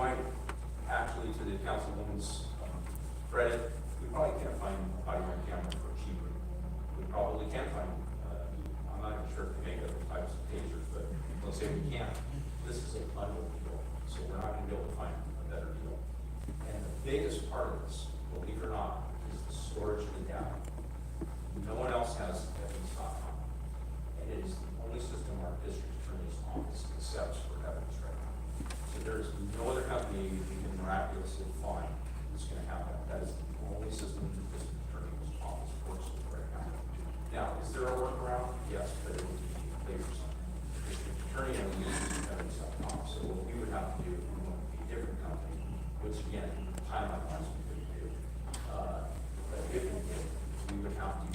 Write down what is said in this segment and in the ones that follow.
might, actually, to the councilwoman's credit, we probably can't find a body-worn camera for cheaper. We probably can find, I'm not even sure if we make other types of tasers, but let's say we can't. This is a bundle deal, so we're not gonna be able to find a better deal. And the biggest part of this, believe it or not, is the storage of the data. No one else has evidence.com. And it is the only system our district attorney's office accepts for evidence right now. So there's no other company you can miraculously find that's gonna have that. That is the only system the district attorney's office works with right now. Now, is there a workaround? Yes, but it would be paper-some. The district attorney only uses evidence.com. So what we would have to do, we would be a different company, which again, timeline-wise, we couldn't do. But if we did, we would have to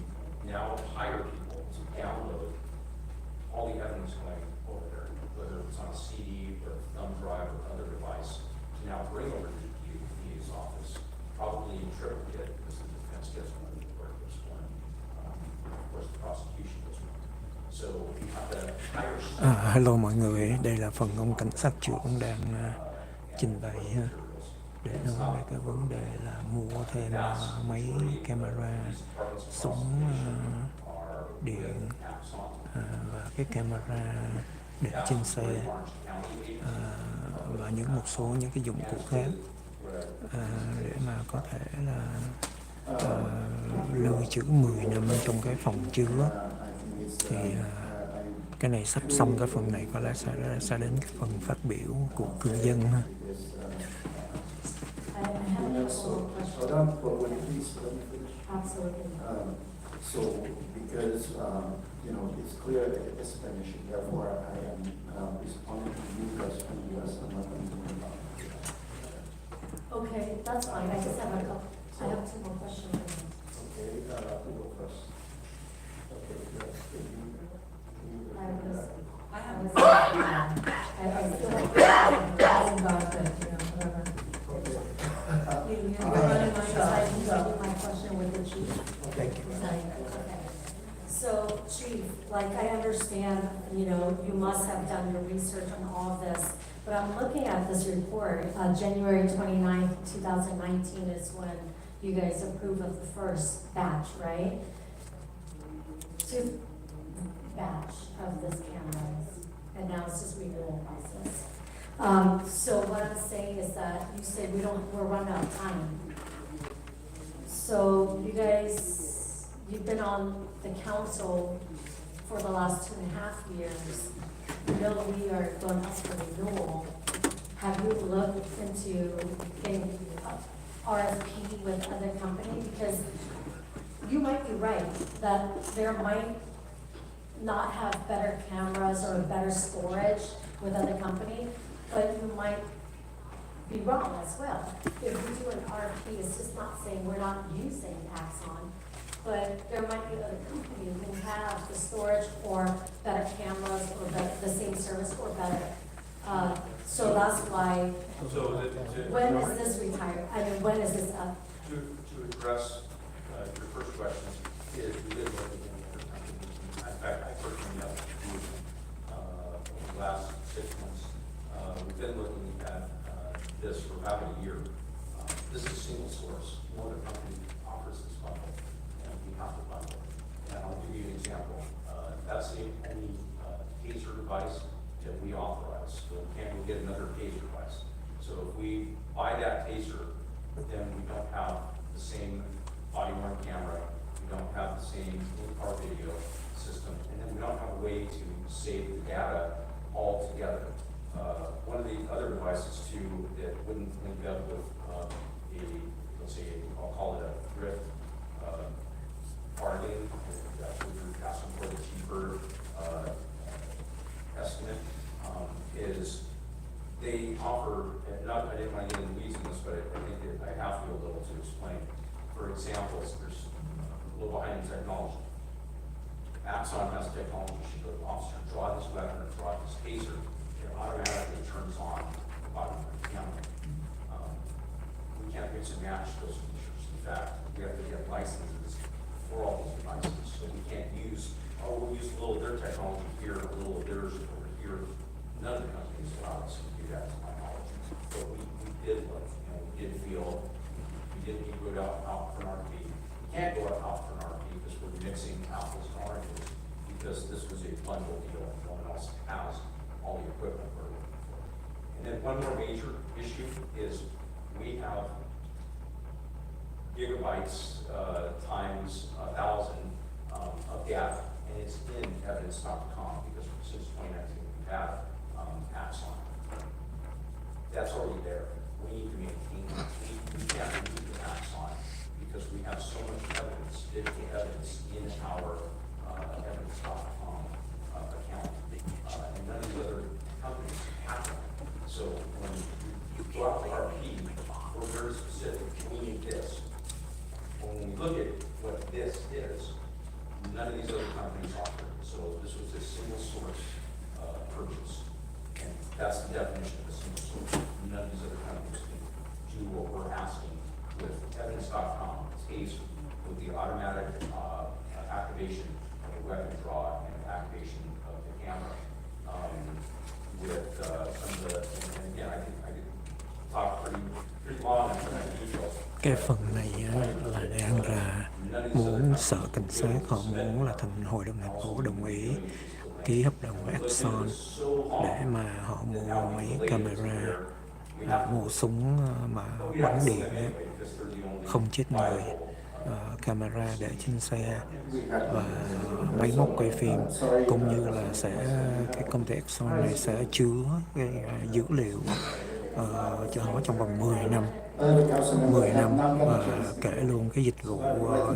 now hire people to download all the evidence going over there, whether it's on a CD or a thumb drive or other device, to now bring over to the DA's office, probably in triplicate, because the defense gets one, the court gets one, of course the prosecution gets one. So we have to hire. Hello mọi người, đây là phần ông cảnh sát trưởng đang trình bày ha, để nói về cái vấn đề là mua thêm mấy camera súng điện và cái camera để trên xe và một số những cái dụng cụ khác để mà có thể là lưu trữ 10 năm trong cái phòng chứa. Thì cái này sắp xong cái phần này, có lẽ sẽ đến cái phần phát biểu của cư dân ha. So, because it's clear that it's an issue, therefore I am responding to you guys from the U.S. I'm not going to worry about it. Okay, that's fine. I just have I have two more questions. Okay, who go first? Okay, yes. I was still talking about the, whatever. You're running my side, you got my question with the chief. Thank you. Okay. So, Chief, like I understand, you must have done your research on all of this, but I'm looking at this report, January 29th, 2019 is when you guys approve of the first batch, right? Batch of this cameras, and now it's just renewal process. So what I'm saying is that you said we're running out of time. So you guys, you've been on the council for the last 2.5 years. You know we are going up for renewal. Have you looked into getting RFP with other companies? Because you might be right that there might not have better cameras or better storage with other company, but you might be wrong as well. If we do an RFP, it's just not saying we're not using Axon, but there might be other companies who have the storage or better cameras or the same service or better. So that's why, when is this retired? I mean, when is this up? To address your first question, is we did look at other companies. In fact, I personally have over the last 6 months. We've been looking at this for about a year. This is a single source. No other company offers this bundle, and we have to bundle. And I'll give you an example. That's the only taser device that we authorize. So can't we get another taser device? So if we buy that taser, then we don't have the same body-worn camera, we don't have the same in-car video system, and then we don't have a way to save the data all together. One of the other devices too that wouldn't link up with let's say, I'll call it a thrift bargain, that we're asking for the cheaper estimate, is they offer, and I didn't want to get into the weeds in this, but I think that I have to be able to explain. For example, there's a little behind in technology. Axon has technology, so the officer draw this weapon or draw this taser, it automatically turns on the body of the camera. We can't mix and match those features. In fact, we have to get licenses for all these devices, so we can't use, we'll use a little of their technology here, a little of theirs over here. None of the companies allow us to do that, to my knowledge. But we did look, and we did feel we didn't need to go out for an RFP. We can't go out for an RFP because we're mixing apples and oranges, because this was a bundle deal, and no one else has all the equipment we're looking for. And then one more major issue is we have gigabytes times 1,000 of data, and it's in evidence.com because since 2019 we've had Axon. That's already there. We need to maintain that. We can't remove the Axon because we have so much evidence, digital evidence in our evidence.com account. And none of the other companies have that. So when you go out to RP, we're very specific. We need this. When we look at what this is, none of these other companies offer it. So this was a single source purchase. And that's the definition of a single source. None of these other companies can do what we're asking with evidence.com. It's ACE with the automatic activation of the weapon draw and activation of the camera. With some of the, and again, I could talk pretty long and pretty details. Cái phần này á, là đang là muốn sở cảnh sát, họ muốn là thành hội đồng thành phố đồng ý ký hợp đồng với Axon để mà họ mua máy camera, mua súng mà bắn điện á, không chết người, camera để trên xe và máy móc quay phim, cũng như là cái công ty Axon này sẽ chứa cái dữ liệu cho họ trong vòng 10 năm và kể luôn cái dịch vụ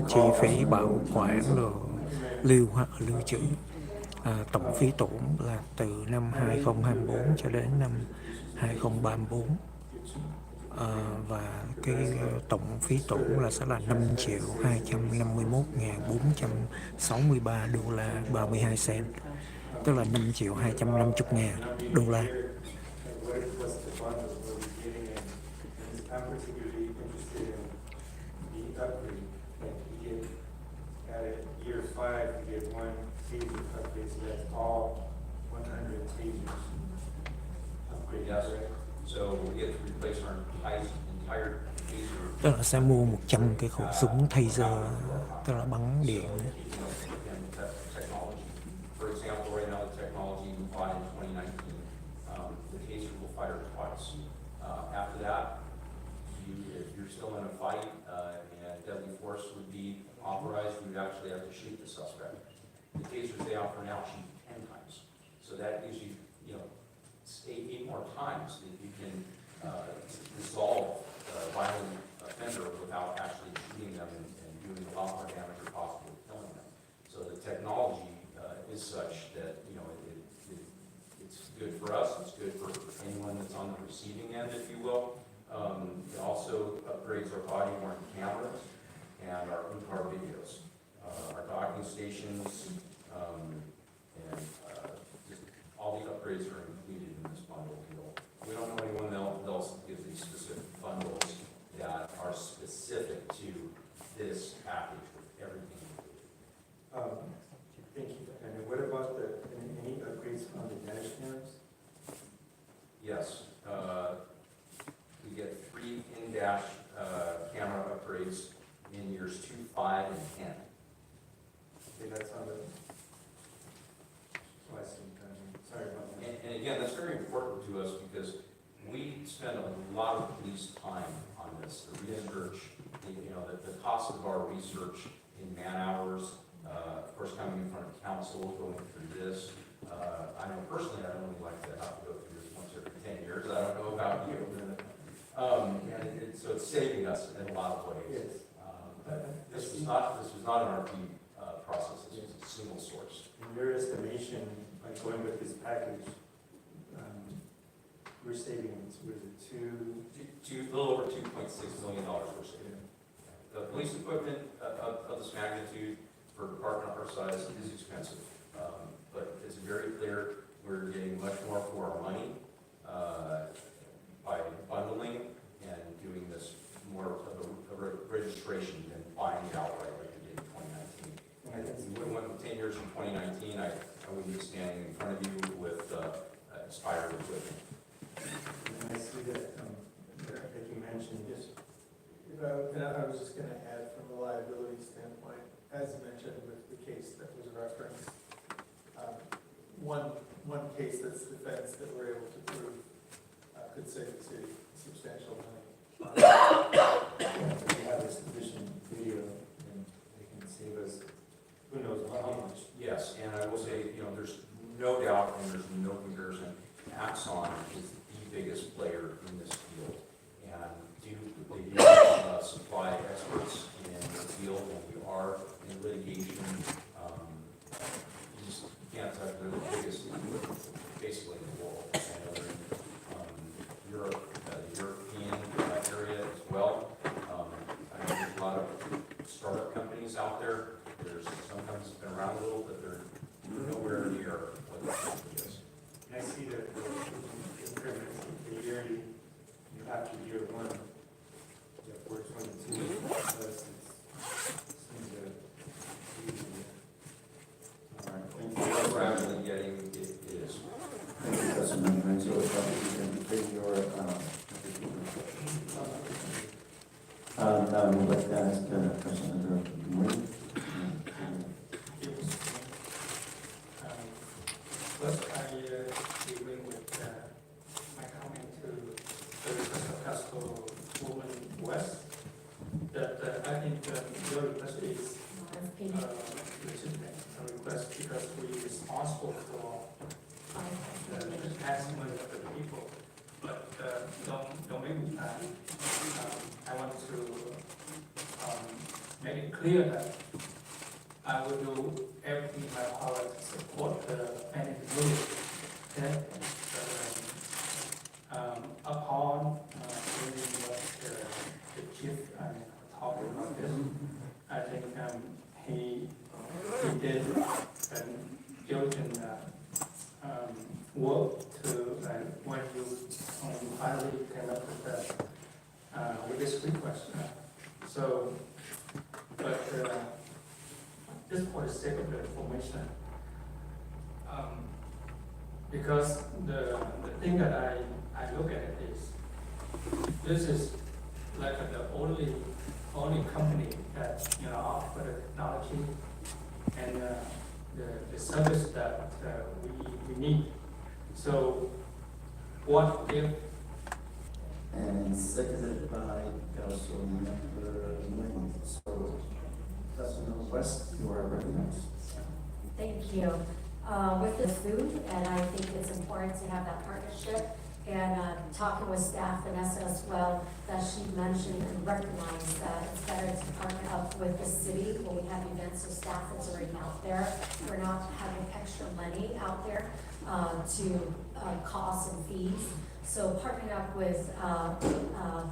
chi phí bảo quản rồi lưu trữ. Tổng phí tổn là từ năm 2024 cho đến năm 2034. Và cái tổng phí tổn là sẽ là 5.251.463 đô la 32 cent, tức là 5.250.000 đô la. I'm particularly interested in the upgrade. Like we get at year 5, we get one taser upgrade, so that's all 100 tasers upgrade. Yes. So we get to replace our entire taser. Tức là sẽ mua 100 cái khẩu súng taser, tức là bắn điện. Technology. For example, right now the technology we bought in 2019, the taser will fire twice. After that, if you're still in a fight and deadly force would be authorized, you would actually have to shoot the suspect. The tasers they offer now shoot 10 times. So that gives you, eight more times that you can resolve a violent offender without actually shooting them and doing a lot more damage or possibly killing them. So the technology is such that, it's good for us, it's good for anyone that's on the receiving end, if you will. It also upgrades our body-worn cameras and our in-car videos, our docking stations, and just all the upgrades are included in this bundle deal. We don't know anyone else that gives these specific bundles that are specific to this package with everything included. Thank you. And what about any upgrades on the dash cams? Yes. We get 3 in-dash camera upgrades in years 2, 5, and 10. Okay, that's on the, I see. Sorry about that. And again, that's very important to us because we spend a lot of police time on this. The research, the cost of our research in man hours, of course, coming in front of council, going through this. I know personally, I don't really like to have to go through this once every 10 years. I don't know about you. So it's saving us in a lot of ways. Yes. This was not an RP process. This was a single source. In your estimation, like going with this package, we're saving, what is it, A little over $2.6 million we're saving. The police equipment of this magnitude for a department our size is expensive, but it's very clear we're getting much more for our money by bundling and doing this more of a registration than buying it outright like we did in 2019. We wouldn't want 10 years from 2019, I wouldn't be standing in front of you with expired equipment. And I see that that you mentioned, I was just gonna add from a liability standpoint, as mentioned with the case that was referenced, one case that's defense that we're able to prove could save the city substantial money. If we have a sufficient video, then they can save us, who knows how much. Yes, and I will say, there's no doubt and there's no comparison. Axon is the biggest player in this field. And they do supply experts in the field, and we are in litigation. You just can't touch, they're the biggest, basically in the world. And they're in Europe, the European area as well. I know there's a lot of startup companies out there. There's sometimes been around a little, but they're nowhere near what this company is. And I see that the yearly, you have to year one, the 422, because it seems to be All right, thank you. The rather than getting, it is. Thank you, Councilman Renzo. You can take your, now we'd like to ask Councilman Moore. First, I agree with my comment to the request of Councilwoman West, that I think your request is legitimate, a request because we're responsible for the passing of the people. But don't make me mad. I want to make it clear that I will do everything in my power to support the planning community. Okay? Upon hearing what the chief talking about this, I think he did diligent work to when you finally came up with this request. So, but just for the sake of the information, because the thing that I look at it is, this is like the only company that offer the technology and the service that we need. So what if? And seconded by Councilmember Nguyen. So, Councilmember West, you are recognized. Thank you. With the food, and I think it's important to have that partnership. And talking with staff, Vanessa as well, that she mentioned and recognized that it's better to partner up with the city when we have events of staff that's already out there. We're not having extra money out there to costs and fees. So partnering up with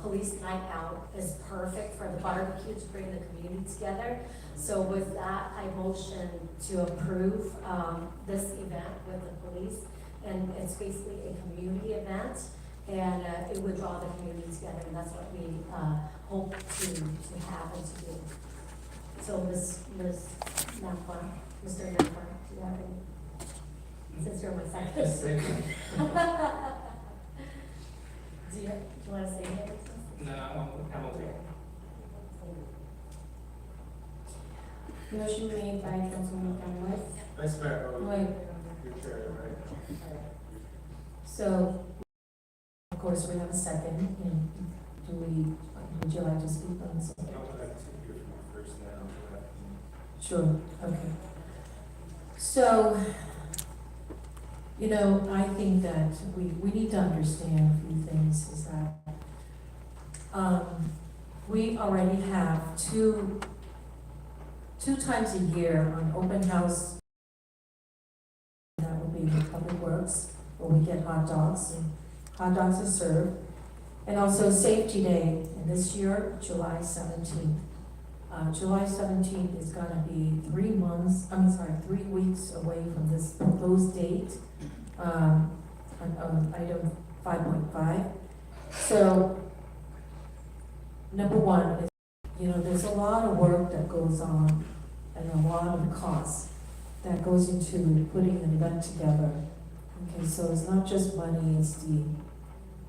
Police Night Out is perfect for the barbecue to bring the community together. So with that, I motion to approve this event with the police. And it's basically a community event, and it would draw the community together, and that's what we hope to have and to do. So Ms. Nampa, Mr. Nampa, do you have any? Since you're my second. Do you want to say anything? No, I'm okay. Motion made by Councilwoman West. Vice Mayor, Wait, your chair, right? so, of course, we have a second, and would you like to speak on the I second? would like to hear from you first, then I'll go after you. Sure, okay. So, I think that we need to understand a few things, is that we already have two times a year on open house. That will be the Public Works, where we get hot dogs, and hot dogs are served. And also Safety Day, and this year, July 17th. July 17th is gonna be 3 weeks away from this proposed date, on item 5.5. So, number one is, there's a lot of work that goes on and a lot of costs that goes into putting an event together. Okay, so it's not just money, it's the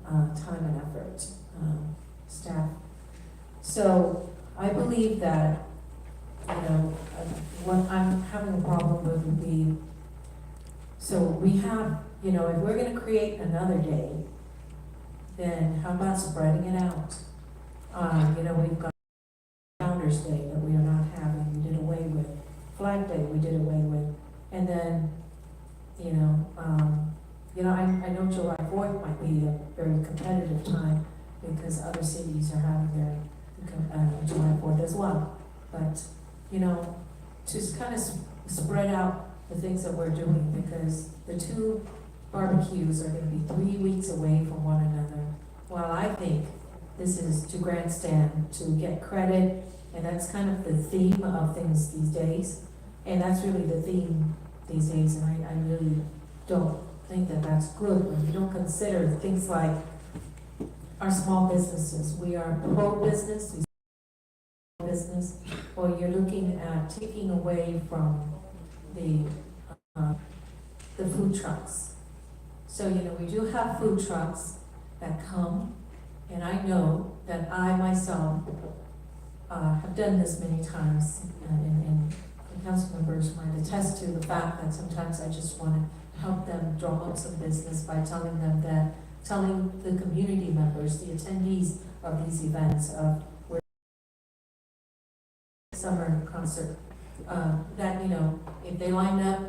time and effort. staff. So I believe that, what I'm having a problem with would be, so we have, if we're gonna create another day, then how about spreading it out? We've got Founder's Day that we are not having, we did away with. Flag Day, we did away with. And then, I know July 4th might be a very competitive time because other cities are having their July 4th as well. But, to kind of spread out the things that we're doing, because the two barbecues are gonna be 3 weeks away from one another. While I think this is to grandstand, to get credit, and that's kind of the theme of things these days. And that's really the theme these days, and I really don't think that that's good when you don't consider things like our small businesses. We are pro-business, or you're looking at taking away from the food trucks. So, we do have food trucks that come, and I know that I myself have done this many times, and council members might attest to the fact that sometimes I just want to help them drum up some business by telling the community members, the attendees of these events, of where summer concert, that, if they line up,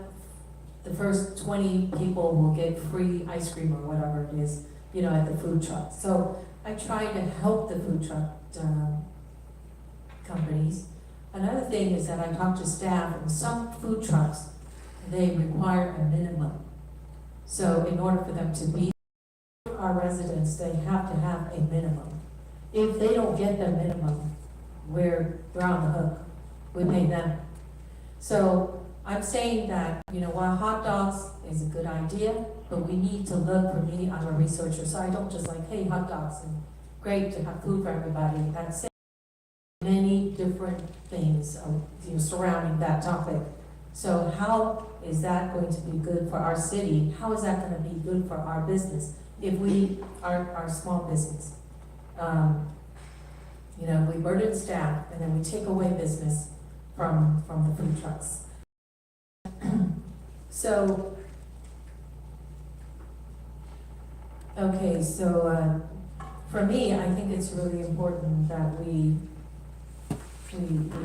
the first 20 people will get free ice cream or whatever it is, at the food truck. So I try to help the food truck companies. Another thing is that I talk to staff, and some food trucks, they require a minimum. So in order for them to be our residents, they have to have a minimum. If they don't get the minimum, we're on the hook. We pay them. So I'm saying that, while hot dogs is a good idea, but we need to look, for me, I'm a researcher, so I don't just like, hey, hot dogs, and great to have food for everybody. That's it. Many different things surrounding that topic. So how is that going to be good for our city? How is that going to be good for our business if we are our small business? We burden staff and then we take away business from the food trucks. So, okay, so for me, I think it's really important that we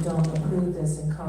don't approve this and cause